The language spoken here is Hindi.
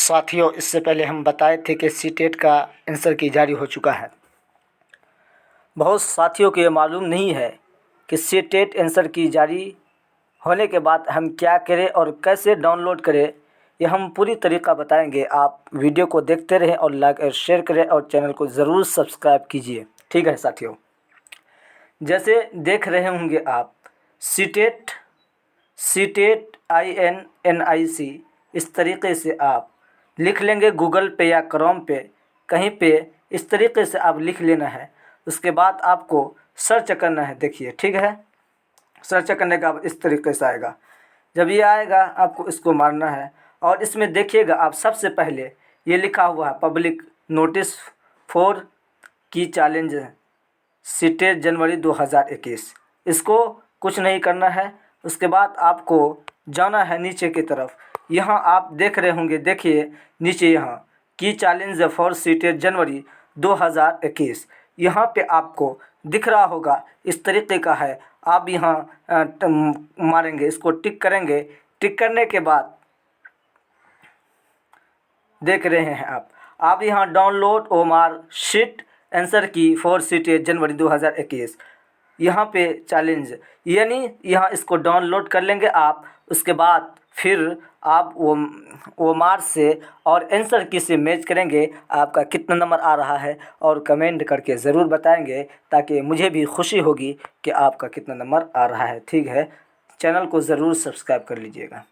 साथियों, इससे पहले हम बताए थे कि सीटेट का आंसर की जारी हो चुका है। बहुत साथियों को ये मालूम नहीं है कि सीटेट आंसर की जारी होने के बाद हम क्या करें और कैसे डाउनलोड करें, ये हम पूरी तरीका बताएंगे। आप वीडियो को देखते रहें और लाइक और शेयर करें और चैनल को ज़रूर सब्सक्राइब कीजिए। ठीक है साथियों, जैसे देख रहे होंगे आप सीटेट INNIC, इस तरीके से आप लिख लेंगे गूगल पे या क्रोम पे, कहीं पे इस तरीके से आप लिख लेना है। उसके बाद आपको सर्च करना है। देखिए, ठीक है, सर्च करने का अब इस तरीके से आएगा। जब ये आएगा आपको इसको मारना है और इसमें देखिएगा आप सबसे पहले ये लिखा हुआ है पब्लिक नोटिस फॉर की चैलेंज सीटेट जनवरी 2021। इसको कुछ नहीं करना है। उसके बाद आपको जाना है नीचे की तरफ। यहाँ आप देख रहे होंगे, देखिए नीचे यहाँ की चैलेंज फॉर सीटेट जनवरी 2021, यहाँ पे आपको दिख रहा होगा। इस तरीके का है। आप यहाँ मारेंगे, इसको टिक करेंगे। टिक करने के बाद देख रहे हैं आप यहाँ डाउनलोड ओमार शीट आंसर की फॉर सीटेट जनवरी 2021, यहाँ पे चैलेंज, यानी यहाँ इसको डाउनलोड कर लेंगे आप। उसके बाद फिर आप वो मार्क्स से और आंसर की से मैच करेंगे, आपका कितना नंबर आ रहा है, और कमेंट करके ज़रूर बताएंगे ताकि मुझे भी खुशी होगी कि आपका कितना नंबर आ रहा है। ठीक है, चैनल को ज़रूर सब्सक्राइब कर लीजिएगा।